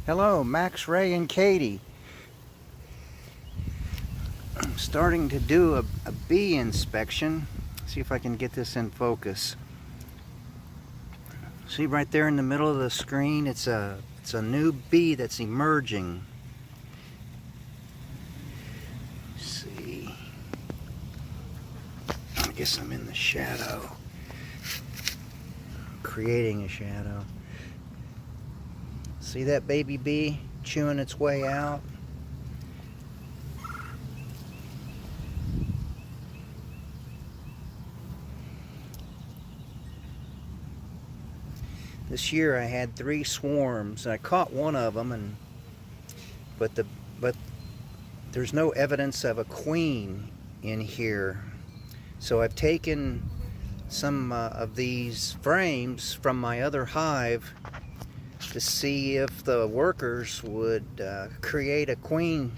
Hello, Max, Ray, and Katie. I'm starting to do a bee inspection. See if I can get this in focus. See right there in the middle of the screen, it's a new bee that's emerging. Let's see. I guess I'm in the shadow. Creating a shadow. See that baby bee chewing its way out? This year I had 3 swarms. I caught one of them, but there's no evidence of a queen in here. So I've taken some of these frames from my other hive to see if the workers would create a queen,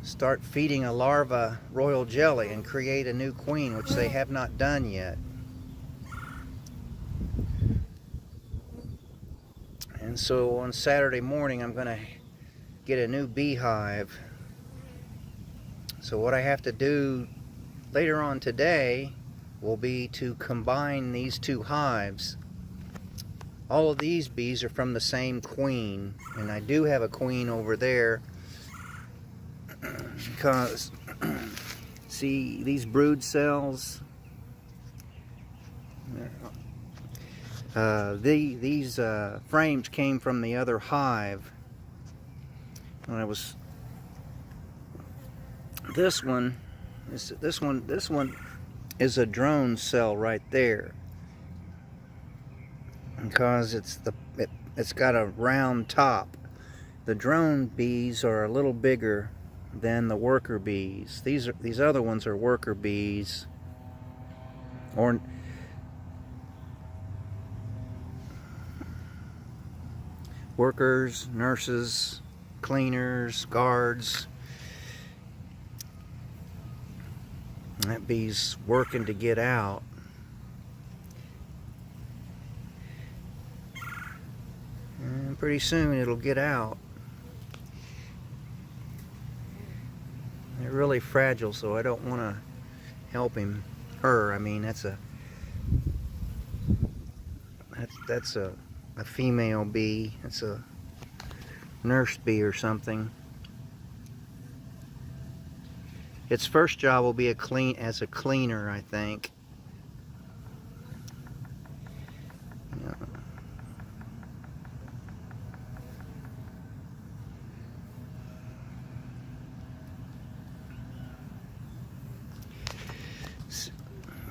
start feeding a larva royal jelly and create a new queen, which they have not done yet. And so on Saturday morning I'm going to get a new beehive. So what I have to do later on today will be to combine these 2 hives. All of these bees are from the same queen, and I do have a queen over there because see these brood cells, these frames came from the other hive. When this one is a drone cell right there, because it's got a round top. The drone bees are a little bigger than the worker bees. These other ones are worker bees, or workers, nurses, cleaners, guards. And that bee's working to get out. And pretty soon it'll get out. They're really fragile, so I don't want to help her. I mean, that's a female bee. It's a nurse bee or something. Its first job will be as a cleaner, I think. Yeah.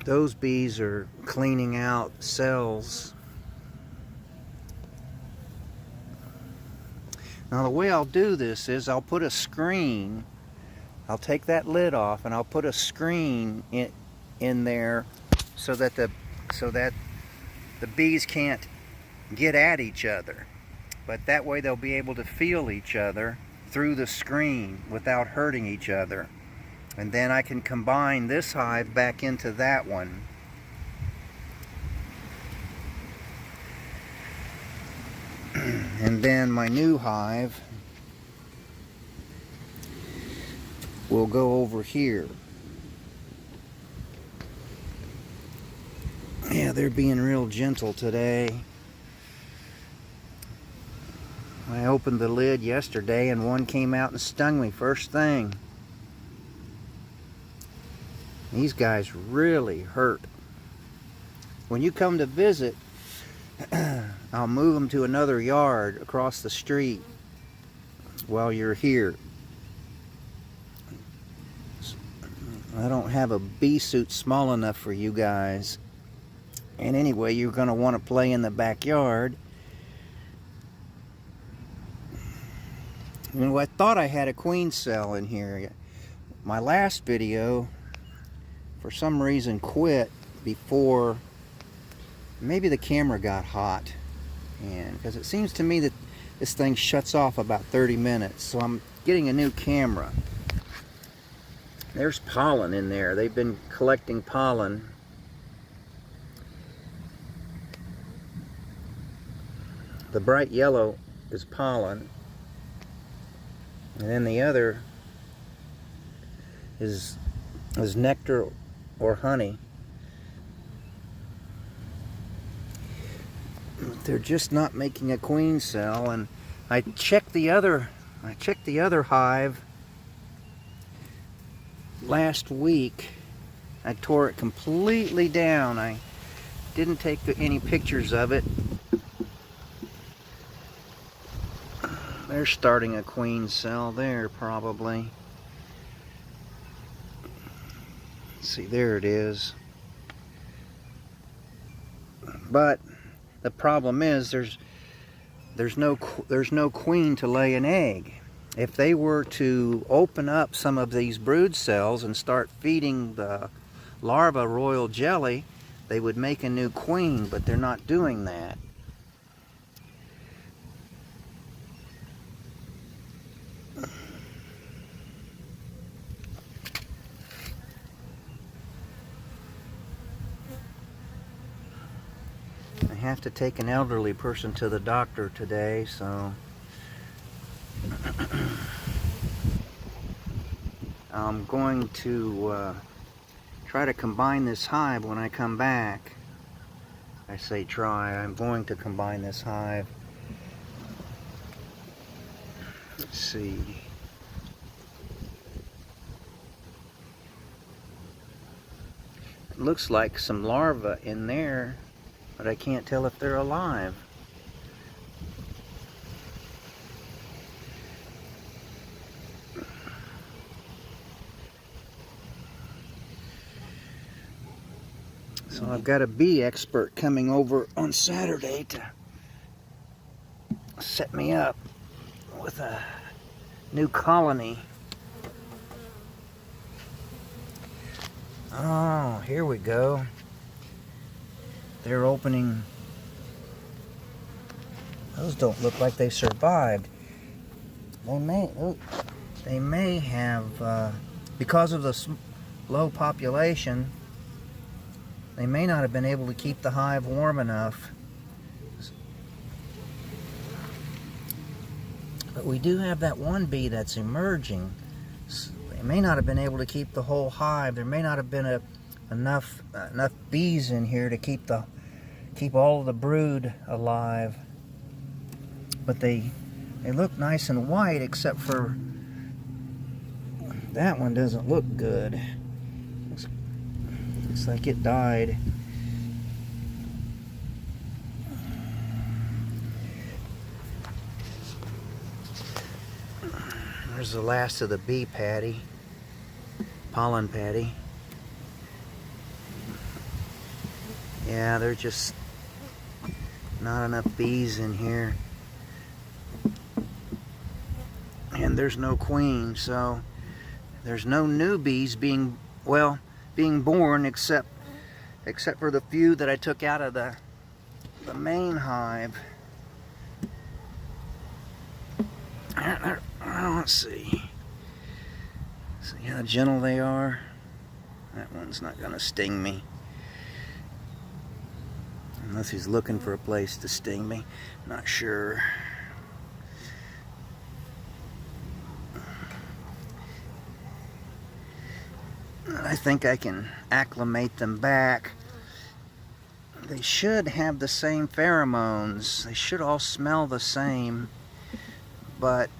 Those bees are cleaning out cells. Now the way I'll do this is I'll put a screen. I'll take that lid off and I'll put a screen in there so that the bees can't get at each other. But that way they'll be able to feel each other through the screen without hurting each other. And then I can combine this hive back into that one. And then my new hive will go over here. Yeah, they're being real gentle today. I opened the lid yesterday and one came out and stung me first thing. These guys really hurt. When you come to visit, I'll move them to another yard across the street while you're here. I don't have a bee suit small enough for you guys. And anyway, you're going to want to play in the backyard. You know, I thought I had a queen cell in here. My last video, for some reason, quit before maybe the camera got hot. And because it seems to me that this thing shuts off about 30 minutes. So I'm getting a new camera. There's pollen in there. They've been collecting pollen. The bright yellow is pollen, and then the other is nectar or honey. They're just not making a queen cell, and I checked the other hive last week. I tore it completely down. I didn't take any pictures of it. They're starting a queen cell there, probably. Let's see, there it is. But the problem is there's no queen to lay an egg. If they were to open up some of these brood cells and start feeding the larva royal jelly, they would make a new queen, but they're not doing that. I have to take an elderly person to the doctor today, so I'm going to try to combine this hive when I come back. I say try, I'm going to combine this hive. Let's see. It looks like some larvae in there, but I can't tell if they're alive. So I've got a bee expert coming over on Saturday to set me up with a new colony. Oh, here we go. They're opening. Those don't look like they survived. They may have, because of the low population, they may not have been able to keep the hive warm enough. But we do have that one bee that's emerging. They may not have been able to keep the whole hive. There may not have been enough bees in here to keep all of the brood alive. But they look nice and white, except for that one doesn't look good. Looks like it died. There's the last of the bee patty, pollen patty. Yeah, there's just not enough bees in here. And there's no queen, so there's no new bees being born except for the few that I took out of the main hive. Let's see how gentle they are. That one's not gonna sting me unless he's looking for a place to sting me. Not sure. I think I can acclimate them back. They should have the same pheromones. They should all smell the same, but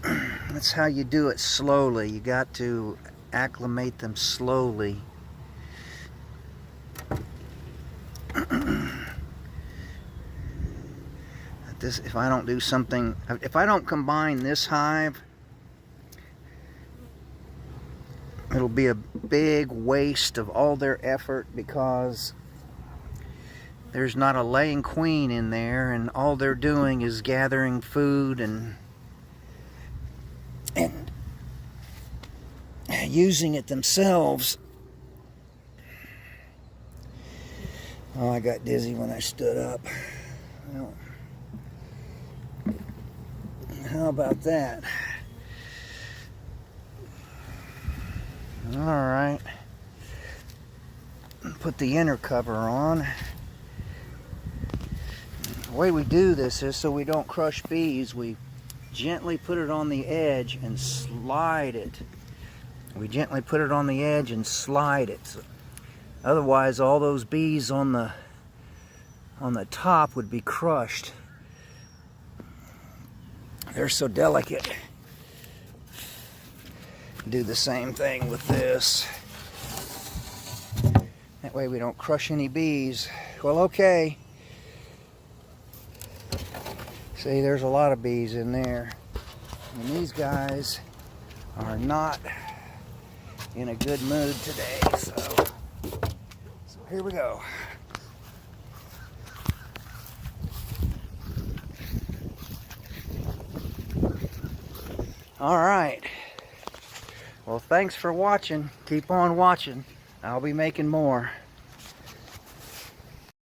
that's how you do it slowly. You got to acclimate them slowly. If I don't do something, if I don't combine this hive, it'll be a big waste of all their effort, because there's not a laying queen in there, and all they're doing is gathering food and using it themselves. Oh, I got dizzy when I stood up. Well, how about that? Alright, put the inner cover on. The way we do this is so we don't crush bees. We gently put it on the edge and slide it. We gently put it on the edge and slide it. So otherwise, all those bees on the top would be crushed. They're so delicate. Do the same thing with this. That way we don't crush any bees. Well, okay. See, there's a lot of bees in there. And these guys are not in a good mood today. So here we go. All right. Well, thanks for watching. Keep on watching. I'll be making more.